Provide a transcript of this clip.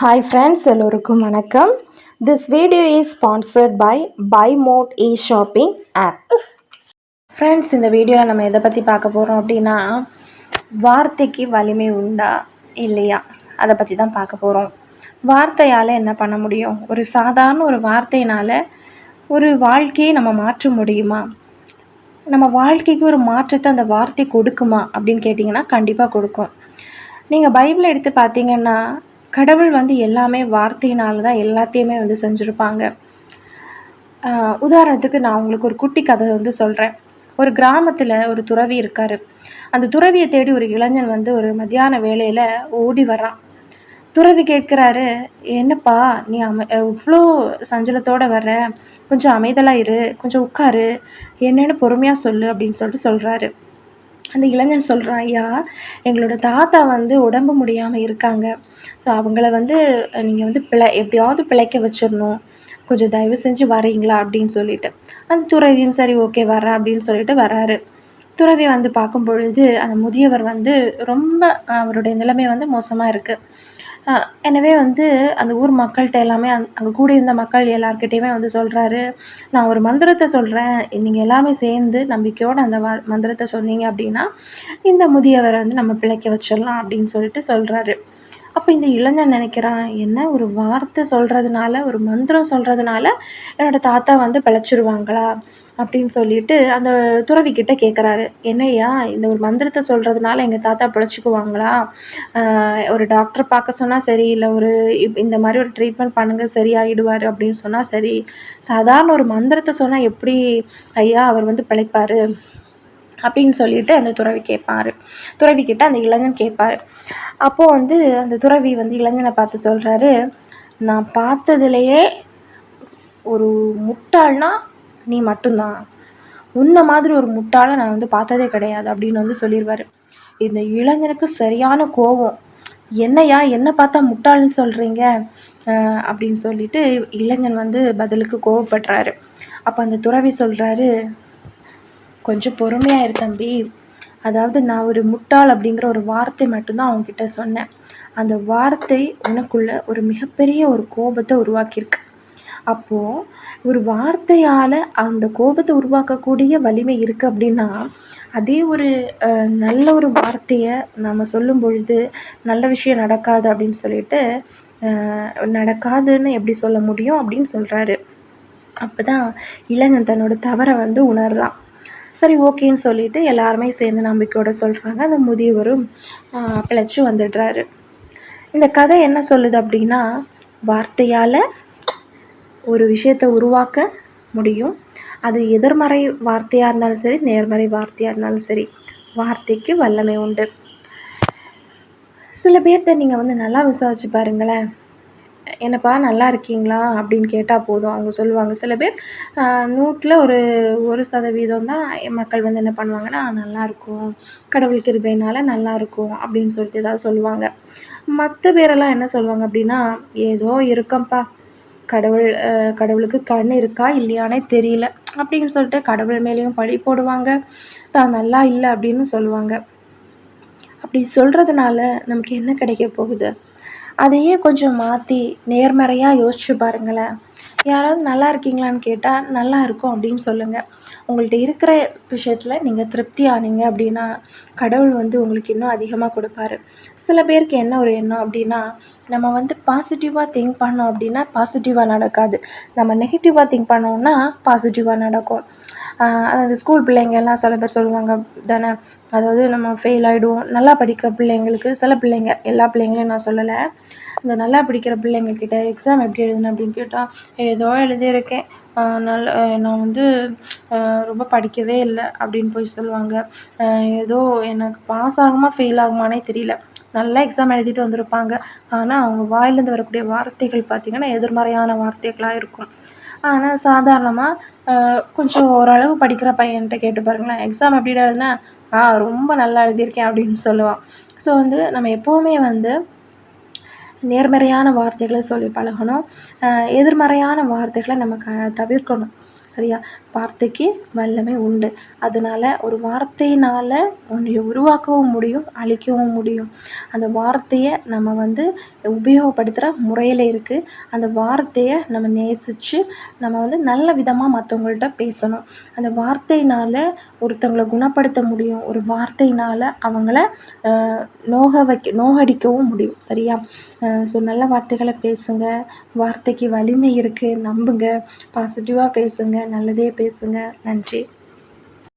Hi friends, எல்லோருக்கும் வணக்கம். This video is sponsored by Buy Mode e-shopping app. Friends, இந்த வீடியோவில் நம்ம எதை பற்றி பார்க்க போகிறோம் அப்படின்னா, வார்த்தைக்கு வலிமை உண்டா இல்லையா அதை பற்றி தான் பார்க்க போகிறோம். வார்த்தையால் என்ன பண்ண முடியும்? ஒரு சாதாரண ஒரு வார்த்தையினால் ஒரு வாழ்க்கையை நம்ம மாற்ற முடியுமா? நம்ம வாழ்க்கைக்கு ஒரு மாற்றத்தை அந்த வார்த்தை கொடுக்குமா அப்படின்னு கேட்டிங்கன்னா கண்டிப்பாக கொடுக்கும். நீங்கள் பைபிளை எடுத்து பார்த்தீங்கன்னா, கடவுள் எல்லாமே வார்த்தையினால தான் எல்லாத்தையுமே செஞ்சுருப்பாங்க. உதாரணத்துக்கு நான் உங்களுக்கு ஒரு குட்டி கதை சொல்கிறேன். ஒரு கிராமத்தில் ஒரு துறவி இருக்கார். அந்த துறவியை தேடி ஒரு இளைஞன் ஒரு மத்தியான வேளையில் ஓடி வர்றான். துறவி கேட்குறாரு, என்னப்பா நீ இவ்வளோ சஞ்சலத்தோடு வர்ற, கொஞ்சம் அமைதலாக இரு, கொஞ்சம் உட்காரு, என்னென்னு பொறுமையாக சொல்லு அப்படின்னு சொல்கிறாரு. அந்த இளைஞன் சொல்கிறான், ஐயா, எங்களோட தாத்தா உடம்பு முடியாமல் இருக்காங்க. ஸோ அவங்கள நீங்கள் எப்படியாவது பிழைக்க வச்சிடணும், கொஞ்சம் தயவு செஞ்சு வரீங்களா அப்படின்னு சொல்லிட்டு. அந்த துறவியும் சரி ஓகே வரேன் அப்படின்னு சொல்லிட்டு வராரு. துறவி பார்க்கும் பொழுது அந்த முதியவர் ரொம்ப அவருடைய நிலைமை மோசமாக இருக்குது. எனவே அந்த ஊர் மக்கள்கிட்ட எல்லாமே அங்கே கூடியிருந்த மக்கள் எல்லார்கிட்டையுமே சொல்கிறாரு, நான் ஒரு மந்திரத்தை சொல்கிறேன், நீங்கள் எல்லாமே சேர்ந்து நம்பிக்கையோடு அந்த மந்திரத்தை சொன்னீங்க அப்படின்னா இந்த முதியவரை நம்ம பிழைக்க வச்சிடலாம் அப்படின்னு சொல்லிட்டு சொல்கிறாரு. அப்போ இந்த இளைஞன் நினைக்கிறான், என்ன ஒரு வார்த்தை சொல்கிறதுனால, ஒரு மந்திரம் சொல்கிறதுனால என்னோடய தாத்தா பிழைச்சிருவாங்களா அப்படின்னு சொல்லிட்டு அந்த துறவிக்கிட்ட கேட்குறாரு. என்னையா இந்த ஒரு மந்திரத்தை சொல்கிறதுனால எங்கள் தாத்தா பிழைச்சிக்குவாங்களா? ஒரு டாக்டரை பார்க்க சொன்னால் சரி, இல்லை ஒரு இந்த மாதிரி ஒரு ட்ரீட்மெண்ட் பண்ணுங்கள் சரியாயிடுவார் அப்படின்னு சொன்னால் சரி, சாதாரண ஒரு மந்திரத்தை சொன்னால் எப்படி ஐயா அவர் பிழைப்பார் அப்படின்னு சொல்லிட்டு அந்த துறவிக்கிட்ட அந்த இளைஞன் கேட்பார். அப்போது அந்த துறவி இளைஞனை பார்த்து சொல்கிறாரு, நான் பார்த்ததுலையே ஒரு முட்டாள்னா நீ மட்டும்தான், உன்னை மாதிரி ஒரு முட்டாளை நான் பார்த்ததே கிடையாது அப்படின்னு சொல்லிடுவார். இந்த இளைஞனுக்கு சரியான கோபம். என்னையா என்னை பார்த்தா முட்டாள்னு சொல்கிறீங்க அப்படின்னு சொல்லிட்டு இளைஞன் பதிலுக்கு கோவப்படுறாரு. அப்போ அந்த துறவி சொல்கிறாரு, கொஞ்சம் பொறுமையாக இரு தம்பி, அதாவது நான் ஒரு முட்டாள் அப்படிங்கிற ஒரு வார்த்தை மட்டும்தான் அவங்கக்கிட்ட சொன்னேன். அந்த வார்த்தை உனக்குள்ள ஒரு மிகப்பெரிய ஒரு கோபத்தை உருவாக்கியிருக்கு. அப்போது ஒரு வார்த்தையால் அந்த கோபத்தை உருவாக்கக்கூடிய வலிமை இருக்குது அப்படின்னா, அதே ஒரு நல்ல ஒரு வார்த்தையை நம்ம சொல்லும் பொழுது நல்ல விஷயம் நடக்காது அப்படின்னு சொல்லிட்டு நடக்காதுன்னு எப்படி சொல்ல முடியும் அப்படின்னு சொல்கிறாரு. அப்போ தான் இளைஞன் தன்னோட தவறை உணர்றான். சரி ஓகேன்னு சொல்லிட்டு எல்லாருமே சேர்ந்து நம்பிக்கையோடு சொல்கிறாங்க. அந்த முதியவரும் பிழைச்சி வந்துடுறாரு. இந்த கதை என்ன சொல்லுது அப்படின்னா, வார்த்தையால் ஒரு விஷயத்தை உருவாக்க முடியும். அது எதிர்மறை வார்த்தையாக இருந்தாலும் சரி, நேர்மறை வார்த்தையாக இருந்தாலும் சரி, வார்த்தைக்கு வல்லமை உண்டு. சில பேர்கிட்ட நீங்கள் நல்லா விசாரிச்சு பாருங்களேன், என்னப்பா நல்லா இருக்கீங்களா அப்படின்னு கேட்டால் போதும், அவங்க சொல்லுவாங்க. சில பேர் 100ல் ஒரு 1% தான் மக்கள் என்ன பண்ணுவாங்கன்னா, நல்லாயிருக்கும், கடவுள் கிருபையினால் நல்லாயிருக்கும் அப்படின்னு சொல்லிட்டு ஏதாவது சொல்லுவாங்க. மற்ற பேரெல்லாம் என்ன சொல்லுவாங்க அப்படின்னா, ஏதோ இருக்கம்பா, கடவுளுக்கு கண் இருக்கா இல்லையானே தெரியல அப்படின்னு சொல்லிட்டு கடவுள் மேலேயும் பழி போடுவாங்க, தான் நல்லா இல்லை அப்படின்னு சொல்லுவாங்க. அப்படி சொல்கிறதுனால நமக்கு என்ன கிடைக்க போகுது? அதையே கொஞ்சம் மாற்றி நேர்மறையாக யோசிச்சு பாருங்களேன். யாராவது நல்லா இருக்கீங்களான்னு கேட்டால் நல்லா இருக்கும் அப்படின்னு சொல்லுங்கள். உங்கள்கிட்ட இருக்கிற விஷயத்தில் நீங்கள் திருப்தி ஆனீங்க அப்படின்னா கடவுள் உங்களுக்கு இன்னும் அதிகமாக கொடுப்பாரு. சில பேருக்கு என்ன ஒரு எண்ணம் அப்படின்னா, நம்ம பாசிட்டிவாக திங்க் பண்ணோம் அப்படின்னா பாசிட்டிவாக நடக்காது, நம்ம நெகட்டிவாக திங்க் பண்ணோம்னா பாசிட்டிவாக நடக்கும். அதாவது ஸ்கூல் பிள்ளைங்க எல்லாம் சில பேர் சொல்லுவாங்க தானே, அதாவது நம்ம ஃபெயில் ஆகிடுவோம். நல்லா படிக்கிற பிள்ளைங்களுக்கு, சில பிள்ளைங்க, எல்லா பிள்ளைங்களையும் நான் சொல்லலை, இந்த நல்லா படிக்கிற பிள்ளைங்கக்கிட்ட எக்ஸாம் எப்படி எழுதுனேன் அப்படின்னு கேட்டால், ஏதோ எழுதியிருக்கேன், நான் ரொம்ப படிக்கவே இல்லை அப்படின்னு போய் சொல்லுவாங்க. ஏதோ எனக்கு பாஸ் ஆகுமா ஃபெயில் ஆகுமானே தெரியல, நல்லா எக்ஸாம் எழுதிட்டு வந்திருப்பாங்க. ஆனால் அவங்க வாயிலேருந்து வரக்கூடிய வார்த்தைகள் பார்த்திங்கன்னா எதிர்மறையான வார்த்தைகளாக இருக்கும். ஆனால் சாதாரணமாக கொஞ்சம் ஓரளவு படிக்கிற பையன்கிட்ட கேட்டு பாருங்களேன், எக்ஸாம் எப்படி எழுதுனேன், ரொம்ப நல்லா எழுதியிருக்கேன் அப்படின்னு சொல்லுவான். ஸோ நம்ம எப்போவுமே நேர்மறையான வார்த்தைகளை சொல்லி பழகணும். எதிர்மறையான வார்த்தைகளை நம்ம தவிர்க்கணும். சரியா? வார்த்தைக்கு வல்லமை உண்டு. அதனால ஒரு வார்த்தையினால் உன்னை உருவாக்கவும் முடியும், அழிக்கவும் முடியும். அந்த வார்த்தையை நம்ம வந்து உபயோகப்படுத்துகிற முறையில் இருக்குது. அந்த வார்த்தையை நம்ம நேசித்து நம்ம வந்து நல்ல விதமாக மற்றவங்கள்ட்ட பேசணும். அந்த வார்த்தையினால் ஒருத்தவங்கள குணப்படுத்த முடியும். ஒரு வார்த்தையினால் அவங்கள நோகடிக்கவும் முடியும். சரியா? ஸோ நல்ல வார்த்தைகளை பேசுங்க. வார்த்தைக்கு வலிமை இருக்குது. நம்புங்க. பாசிட்டிவாக பேசுங்க. நல்லதே பேசுங்க. நன்றி.